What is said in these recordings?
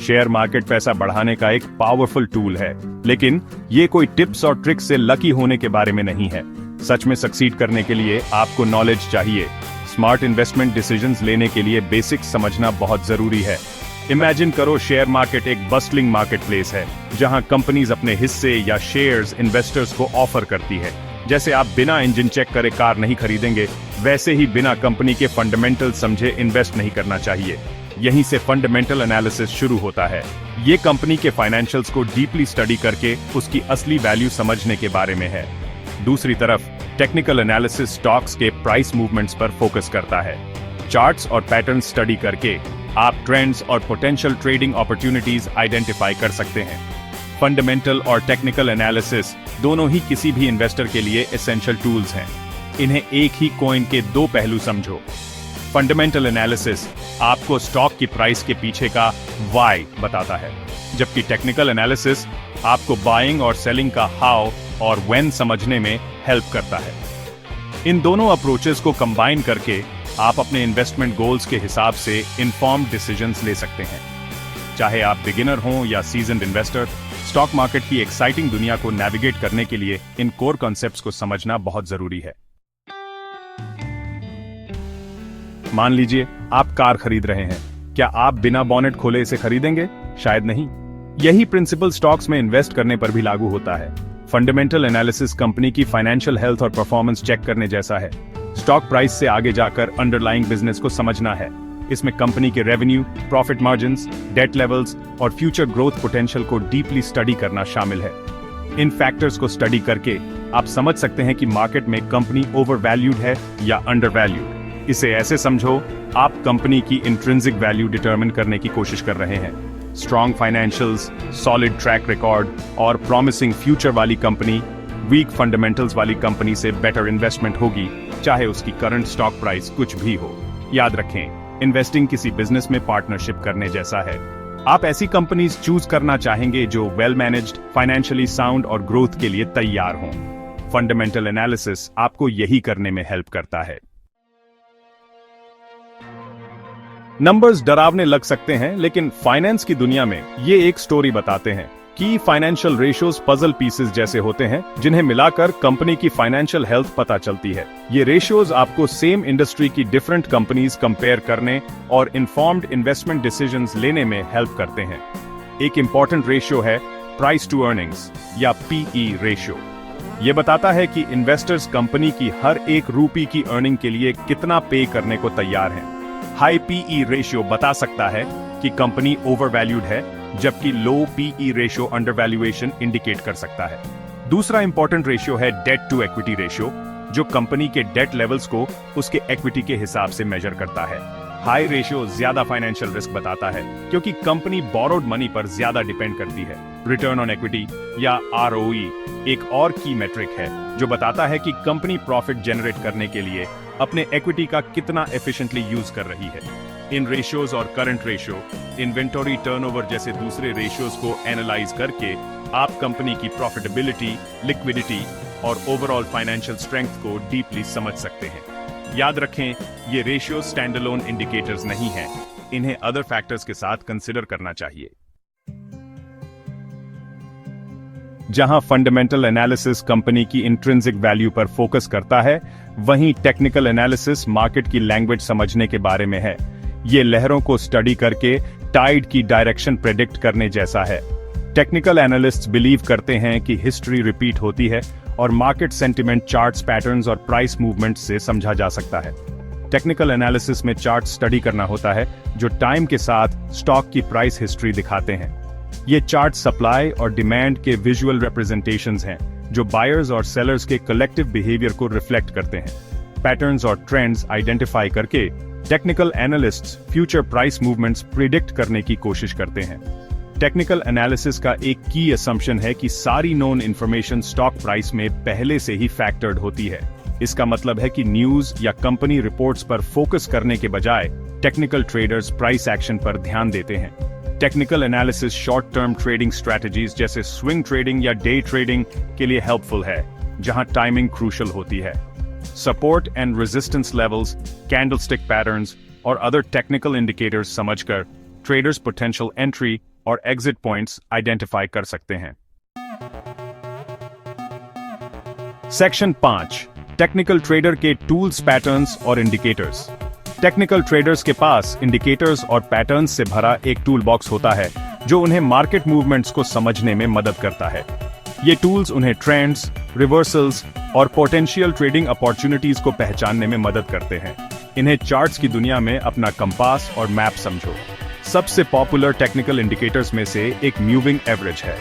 Share market पैसा बढ़ाने का एक पावरफुल टूल है, लेकिन ये कोई टिप्स और ट्रिक्स से लकी होने के बारे में नहीं है। सच में सक्सीड करने के लिए आपको नॉलेज चाहिए। स्मार्ट इन्वेस्टमेंट डिसीजंस लेने के लिए बेसिक्स समझना बहुत जरूरी है। इमेजिन करो शेयर मार्केट एक बस्टलिंग मार्केट प्लेस है, जहां कंपनीज अपने हिस्से या शेयर्स इन्वेस्टर्स को ऑफर करती है। जैसे आप बिना इंजन चेक करे कार नहीं खरीदेंगे, वैसे ही बिना कंपनी के फंडामेंटल समझे इन्वेस्ट नहीं करना चाहिए। यहीं से फंडामेंटल एनालिसिस शुरू होता है। ये कंपनी के फाइनेंशियल्स को डीपली स्टडी करके उसकी असली वैल्यू समझने के बारे में है। दूसरी तरफ टेक्निकल एनालिसिस स्टॉक्स के प्राइस मूवमेंट्स पर फोकस करता है। चार्ट्स और पैटर्न स्टडी करके आप ट्रेंड्स और पोटेंशियल ट्रेडिंग अपॉर्चुनिटीज आइडेंटिफाई कर सकते हैं। फंडामेंटल और टेक्निकल एनालिसिस दोनों ही किसी भी इन्वेस्टर के लिए एसेंशियल टूल्स हैं। इन्हें एक ही कॉइन के दो पहलू समझो। फंडामेंटल एनालिसिस आपको स्टॉक की प्राइस के पीछे का व्हाई बताता है, जबकि टेक्निकल एनालिसिस आपको बाइंग और सेलिंग का हाउ और व्हेन समझने में हेल्प करता है। इन दोनों अप्रोचेस को कंबाइन करके आप अपने इन्वेस्टमेंट गोल्स के हिसाब से इन्फॉर्म्ड डिसीजंस ले सकते हैं। चाहे आप बिगिनर हों या सीजन्ड इन्वेस्टर, स्टॉक मार्केट की एक्साइटिंग दुनिया को नेविगेट करने के लिए इन कोर कॉन्सेप्ट्स को समझना बहुत जरूरी है। मान लीजिए आप कार खरीद रहे हैं, क्या आप बिना बॉनेट खोले इसे खरीदेंगे? शायद नहीं। यही प्रिंसिपल स्टॉक्स में इन्वेस्ट करने पर भी लागू होता है। फंडामेंटल एनालिसिस कंपनी की फाइनेंशियल हेल्थ और परफॉर्मेंस चेक करने जैसा है। स्टॉक प्राइस से आगे जाकर अंडरलाइंग बिजनेस को समझना है। इसमें कंपनी के revenue, profit margins, debt levels और फ्यूचर ग्रोथ पोटेंशियल को डीपली स्टडी करना शामिल है। इन फैक्टर्स को स्टडी करके आप समझ सकते हैं कि मार्केट में कंपनी ओवर वैल्यूड है या अंडर वैल्यूड। इसे ऐसे समझो, आप कंपनी की इंट्रिंसिक वैल्यू डिटरमिन करने की कोशिश कर रहे हैं। Strong financials, solid track record और प्रॉमिसिंग फ्यूचर वाली कंपनी वीक फंडामेंटल्स वाली कंपनी से बेटर इन्वेस्टमेंट होगी, चाहे उसकी करंट स्टॉक प्राइस कुछ भी हो। याद रखें, इन्वेस्टिंग किसी बिजनेस में पार्टनरशिप करने जैसा है। आप ऐसी कंपनीज चूज करना चाहेंगे जो वेल मैनेज्ड, फाइनेंशियली साउंड और ग्रोथ के लिए तैयार हों। फंडामेंटल एनालिसिस आपको यही करने में हेल्प करता है। नंबर्स डरावने लग सकते हैं, लेकिन फाइनेंस की दुनिया में ये एक स्टोरी बताते हैं। की फाइनेंशियल रेशियोज पजल पीसेस जैसे होते हैं, जिन्हें मिलाकर कंपनी की फाइनेंशियल हेल्थ पता चलती है। ये रेशियोज आपको सेम इंडस्ट्री की डिफरेंट कंपनीज कंपेयर करने और इन्फॉर्म्ड इन्वेस्टमेंट डिसीजंस लेने में हेल्प करते हैं। एक इंपॉर्टेंट रेशियो है प्राइस टू अर्निंग्स या पीई रेशियो। ये बताता है कि इन्वेस्टर्स कंपनी की हर एक रूपी की अर्निंग के लिए कितना पे करने को तैयार हैं। हाई पीई रेशियो बता सकता है कि कंपनी ओवरवैल्यूड है, जबकि लो पीई रेशियो अंडरवैल्यूएशन इंडिकेट कर सकता है। दूसरा इंपॉर्टेंट रेशियो है डेट टू इक्विटी रेशियो, जो कंपनी के डेट लेवल्स को उसके इक्विटी के हिसाब से मेजर करता है। हाई रेशियो ज्यादा फाइनेंशियल रिस्क बताता है, क्योंकि कंपनी बोरोड मनी पर ज्यादा डिपेंड करती है। रिटर्न ऑन इक्विटी या आरओई एक और की मेट्रिक है, जो बताता है कि कंपनी प्रॉफिट जनरेट करने के लिए अपने इक्विटी का कितना एफिशिएंटली यूज कर रही है। इन रेशियोज और करंट रेशियो, इन्वेंटरी टर्नओवर जैसे दूसरे रेशियोज को एनालाइज करके आप कंपनी की प्रॉफिटेबिलिटी, लिक्विडिटी और ओवरऑल फाइनेंशियल स्ट्रेंथ को डीपली समझ सकते हैं। याद रखें, ये रेशियो स्टैंडअलोन इंडिकेटर्स नहीं हैं, इन्हें अदर फैक्टर्स के साथ कंसिडर करना चाहिए। जहां फंडामेंटल एनालिसिस कंपनी की इंट्रिंसिक वैल्यू पर फोकस करता है, वहीं टेक्निकल एनालिसिस मार्केट की लैंग्वेज समझने के बारे में है। ये लहरों को स्टडी करके टाइड की डायरेक्शन प्रेडिक्ट करने जैसा है। टेक्निकल एनालिस्ट्स बिलीव करते हैं कि हिस्ट्री रिपीट होती है और मार्केट सेंटिमेंट चार्ट्स, पैटर्न्स और प्राइस मूवमेंट से समझा जा सकता है। टेक्निकल एनालिसिस में चार्ट स्टडी करना होता है, जो टाइम के साथ स्टॉक की प्राइस हिस्ट्री दिखाते हैं। ये चार्ट सप्लाई और डिमांड के विजुअल रिप्रेजेंटेशंस हैं, जो बायर्स और सेलर्स के कलेक्टिव बिहेवियर को रिफ्लेक्ट करते हैं। पैटर्न्स और ट्रेंड्स आइडेंटिफाई करके technical analysts future price movements predict करने की कोशिश करते हैं। टेक्निकल एनालिसिस का एक की असम्पशन है कि सारी नोन इंफॉर्मेशन स्टॉक प्राइस में पहले से ही फैक्टर्ड होती है। इसका मतलब है कि न्यूज या कंपनी रिपोर्ट्स पर फोकस करने के बजाय टेक्निकल ट्रेडर्स प्राइस एक्शन पर ध्यान देते हैं। Technical analysis short term trading strategies जैसे स्विंग ट्रेडिंग या डे ट्रेडिंग के लिए हेल्पफुल है, जहां टाइमिंग क्रूशियल होती है। Support and resistance levels, candlestick patterns और अदर टेक्निकल इंडिकेटर्स समझकर ट्रेडर्स पोटेंशियल एंट्री और एग्जिट पॉइंट्स आइडेंटिफाई कर सकते हैं। सेक्शन 5, टेक्निकल ट्रेडर के टूल्स, पैटर्न्स और इंडिकेटर्स। टेक्निकल ट्रेडर्स के पास इंडिकेटर्स और पैटर्न्स से भरा एक टूल बॉक्स होता है जो उन्हें मार्केट मूवमेंट्स को समझने में मदद करता है। ये टूल्स उन्हें ट्रेंड्स, रिवर्सल्स और पोटेंशियल ट्रेडिंग अपॉर्चुनिटीज को पहचानने में मदद करते हैं। इन्हें चार्ट्स की दुनिया में अपना कंपास और मैप समझो। सबसे पॉपुलर टेक्निकल इंडिकेटर्स में से एक मूविंग एवरेज है।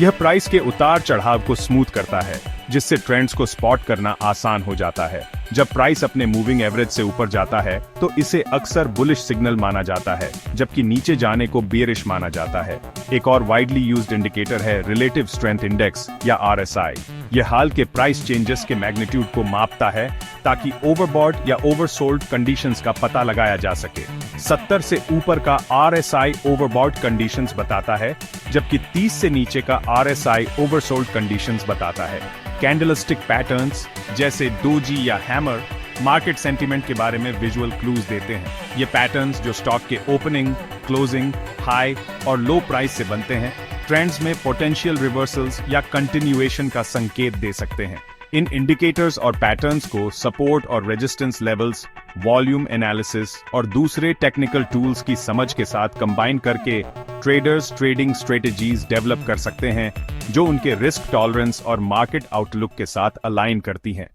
यह प्राइस के उतार चढ़ाव को स्मूथ करता है, जिससे ट्रेंड्स को स्पॉट करना आसान हो जाता है। जब प्राइस अपने मूविंग एवरेज से ऊपर जाता है तो इसे अक्सर बुलिश सिग्नल माना जाता है, जबकि नीचे जाने को बेयरिश माना जाता है। एक और वाइडली यूज्ड इंडिकेटर है रिलेटिव स्ट्रेंथ इंडेक्स या RSI। यह हाल के प्राइस चेंजेस के मैग्नीट्यूड को मापता है ताकि ओवरबॉट या ओवरसोल्ड कंडीशंस का पता लगाया जा सके। 70 से ऊपर का RSI ओवरबॉट कंडीशंस बताता है, जबकि 30 से नीचे का RSI ओवरसोल्ड कंडीशंस बताता है। कैंडलस्टिक पैटर्न्स जैसे डोजी या हैमर मार्केट सेंटीमेंट के बारे में विजुअल क्लूज देते हैं। ये पैटर्न्स जो स्टॉक के ओपनिंग, क्लोजिंग, हाई और लो प्राइस से बनते हैं, ट्रेंड्स में पोटेंशियल रिवर्सल्स या कंटिन्यूएशन का संकेत दे सकते हैं। इन इंडिकेटर्स और पैटर्न्स को सपोर्ट और रेजिस्टेंस लेवल्स, वॉल्यूम एनालिसिस और दूसरे टेक्निकल टूल्स की समझ के साथ कंबाइन करके ट्रेडर्स ट्रेडिंग स्ट्रेटेजीज डेवलप कर सकते हैं जो उनके रिस्क टॉलरेंस और मार्केट आउटलुक के साथ अलाइन करती हैं।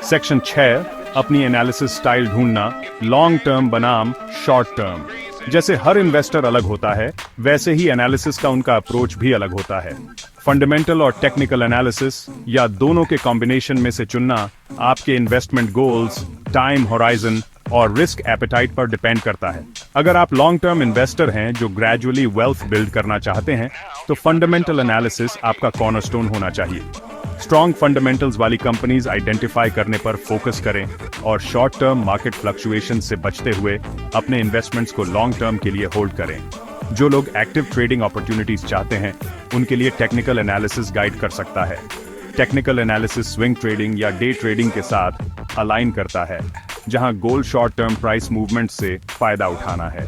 सेक्शन 6, अपनी एनालिसिस स्टाइल ढूंढना, लॉन्ग टर्म बनाम शॉर्ट टर्म। जैसे हर इन्वेस्टर अलग होता है, वैसे ही एनालिसिस का उनका अप्रोच भी अलग होता है। फंडामेंटल और टेक्निकल एनालिसिस या दोनों के कॉम्बिनेशन में से चुनना आपके इन्वेस्टमेंट गोल्स, टाइम होराइजन और रिस्क एपेटाइट पर डिपेंड करता है। अगर आप लॉन्ग टर्म इन्वेस्टर हैं जो ग्रेजुअली वेल्थ बिल्ड करना चाहते हैं, तो फंडामेंटल एनालिसिस आपका कॉर्नरस्टोन होना चाहिए। स्ट्रॉन्ग फंडामेंटल्स वाली कंपनीज आइडेंटिफाई करने पर फोकस करें और शॉर्ट टर्म मार्केट फ्लक्चुएशन से बचते हुए अपने इन्वेस्टमेंट्स को लॉन्ग टर्म के लिए होल्ड करें। जो लोग एक्टिव ट्रेडिंग अपॉर्चुनिटीज चाहते हैं, उनके लिए टेक्निकल एनालिसिस गाइड कर सकता है। टेक्निकल एनालिसिस स्विंग ट्रेडिंग या डे ट्रेडिंग के साथ अलाइन करता है, जहां गोल शॉर्ट टर्म प्राइस मूवमेंट से फायदा उठाना है।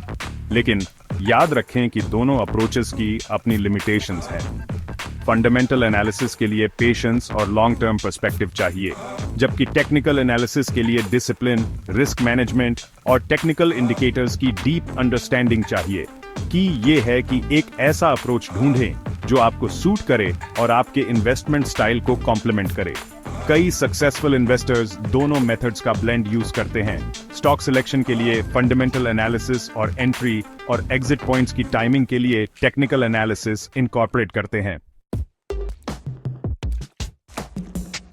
लेकिन याद रखें कि दोनों अप्रोचेस की अपनी लिमिटेशंस हैं। फंडामेंटल एनालिसिस के लिए पेशेंस और लॉन्ग टर्म पर्सपेक्टिव चाहिए, जबकि टेक्निकल एनालिसिस के लिए डिसिप्लिन, रिस्क मैनेजमेंट और टेक्निकल इंडिकेटर्स की डीप अंडरस्टैंडिंग चाहिए। की ये है कि एक ऐसा अप्रोच ढूंढें जो आपको सूट करे और आपके इन्वेस्टमेंट स्टाइल को कॉम्प्लीमेंट करे। कई सक्सेसफुल इन्वेस्टर्स दोनों मेथड्स का ब्लेंड यूज करते हैं। स्टॉक सिलेक्शन के लिए फंडामेंटल एनालिसिस और एंट्री और एग्जिट पॉइंट्स की टाइमिंग के लिए टेक्निकल एनालिसिस इनकॉर्पोरेट करते हैं।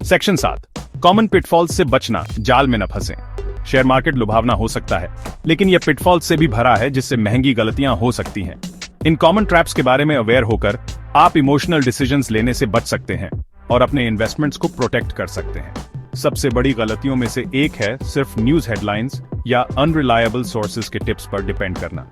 सेक्शन 7, कॉमन पिटफॉल्स से बचना, जाल में न फंसें। शेयर मार्केट लुभावना हो सकता है, लेकिन यह पिटफॉल्स से भी भरा है जिससे महंगी गलतियां हो सकती हैं। इन कॉमन ट्रैप्स के बारे में अवेयर होकर आप इमोशनल डिसीजंस लेने से बच सकते हैं और अपने इन्वेस्टमेंट्स को प्रोटेक्ट कर सकते हैं। सबसे बड़ी गलतियों में से एक है सिर्फ न्यूज हेडलाइंस या अनरिलायबल सोर्सेज के टिप्स पर डिपेंड करना।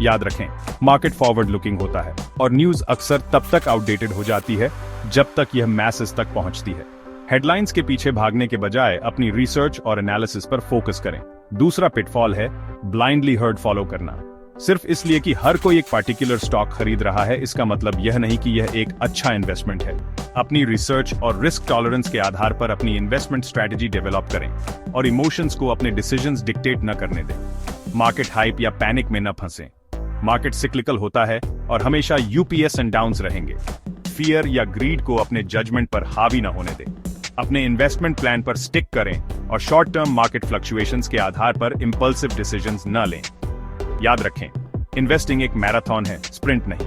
याद रखें, मार्केट फॉरवर्ड लुकिंग होता है और न्यूज अक्सर तब तक आउटडेटेड हो जाती है जब तक यह मैसेज तक पहुंचती है। हेडलाइंस के पीछे भागने के बजाय अपनी रिसर्च और एनालिसिस पर फोकस करें। दूसरा पिटफॉल है ब्लाइंडली हर्ड फॉलो करना। सिर्फ इसलिए कि हर कोई एक पार्टिकुलर स्टॉक खरीद रहा है, इसका मतलब यह नहीं कि यह एक अच्छा इन्वेस्टमेंट है। अपनी रिसर्च और रिस्क टॉलरेंस के आधार पर अपनी इन्वेस्टमेंट स्ट्रेटजी डेवलप करें और इमोशंस को अपने डिसीजंस डिक्टेट न करने दें। मार्केट हाइप या पैनिक में न फंसें। मार्केट सिक्लिकल होता है और हमेशा यूपीएस एंड डाउन्स रहेंगे। फियर या ग्रीड को अपने जजमेंट पर हावी न होने दें। अपने इन्वेस्टमेंट प्लान पर स्टिक करें और शॉर्ट टर्म मार्केट फ्लक्चुएशंस के आधार पर इंपल्सिव डिसीजंस न लें। याद रखें, इन्वेस्टिंग एक मैराथन है, स्प्रिंट नहीं।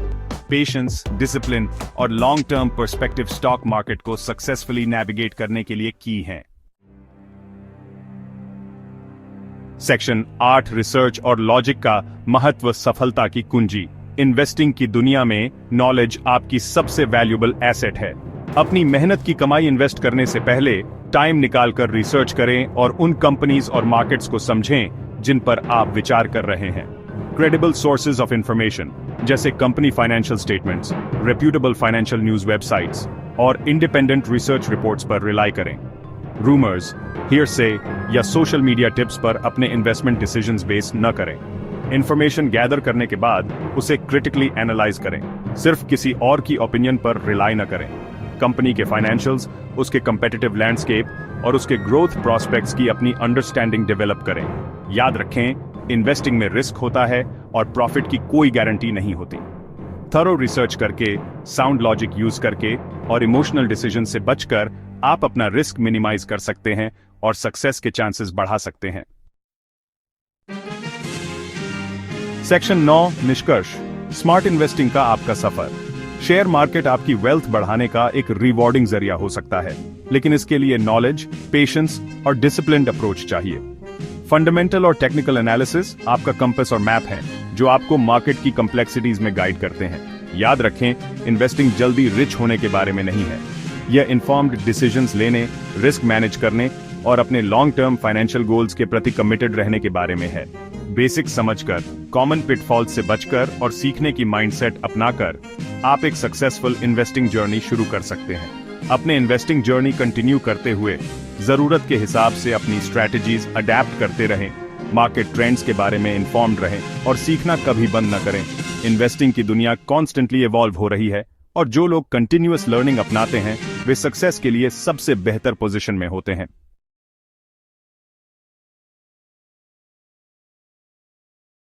पेशेंस, डिसिप्लिन और long term perspective stock market को सक्सेसफुली नेविगेट करने के लिए की हैं। सेक्शन 8, रिसर्च और लॉजिक का महत्व, सफलता की कुंजी। इन्वेस्टिंग की दुनिया में नॉलेज आपकी सबसे वैल्यूएबल एसेट है। अपनी मेहनत की कमाई इन्वेस्ट करने से पहले टाइम निकालकर रिसर्च करें और उन कंपनीज और मार्केट्स को समझें जिन पर आप विचार कर रहे हैं। क्रेडिबल सोर्सेज ऑफ इंफॉर्मेशन जैसे company financial statements, reputable financial news websites और इंडिपेंडेंट रिसर्च रिपोर्ट्स पर रिलाई करें। रूमर्स, हियरसे या सोशल मीडिया टिप्स पर अपने इन्वेस्टमेंट डिसीजंस बेस न करें। इंफॉर्मेशन गैदर करने के बाद उसे क्रिटिकली एनालाइज करें। सिर्फ किसी और की ओपिनियन पर रिलाई न करें। कंपनी के फाइनेंशियल्स, उसके कंपेटिटिव लैंडस्केप और उसके ग्रोथ प्रोस्पेक्ट्स की अपनी अंडरस्टैंडिंग डेवलप करें। याद रखें, इन्वेस्टिंग में रिस्क होता है और प्रॉफिट की कोई गारंटी नहीं होती। थरो रिसर्च करके, साउंड लॉजिक यूज करके और इमोशनल डिसीजन से बचकर आप अपना रिस्क मिनिमाइज कर सकते हैं और सक्सेस के चांसेस बढ़ा सकते हैं। सेक्शन 9, निष्कर्ष। स्मार्ट इन्वेस्टिंग का आपका सफर। शेयर मार्केट आपकी वेल्थ बढ़ाने का एक रिवॉर्डिंग जरिया हो सकता है, लेकिन इसके लिए नॉलेज, पेशेंस और डिसिप्लिन्ड अप्रोच चाहिए। फंडामेंटल और टेक्निकल एनालिसिस आपका कंपास और मैप है, जो आपको मार्केट की कॉम्प्लेक्सिटीज में गाइड करते हैं। याद रखें, इन्वेस्टिंग जल्दी रिच होने के बारे में नहीं है। यह इन्फॉर्म्ड डिसीजंस लेने, रिस्क मैनेज करने और अपने लॉन्ग टर्म फाइनेंशियल गोल्स के प्रति कमिटेड रहने के बारे में है। बेसिक समझकर, कॉमन पिटफॉल्स से बचकर और सीखने की माइंडसेट अपनाकर आप एक सक्सेसफुल इन्वेस्टिंग जर्नी शुरू कर सकते हैं। अपने इन्वेस्टिंग जर्नी कंटिन्यू करते हुए जरूरत के हिसाब से अपनी स्ट्रैटेजीज अडेप्ट करते रहें, मार्केट ट्रेंड्स के बारे में इन्फॉर्म्ड रहें और सीखना कभी बंद न करें। इन्वेस्टिंग की दुनिया कॉन्स्टेंटली इवॉल्व हो रही है और जो लोग कंटिन्यूअस लर्निंग अपनाते हैं वे सक्सेस के लिए सबसे बेहतर पोजीशन में होते हैं।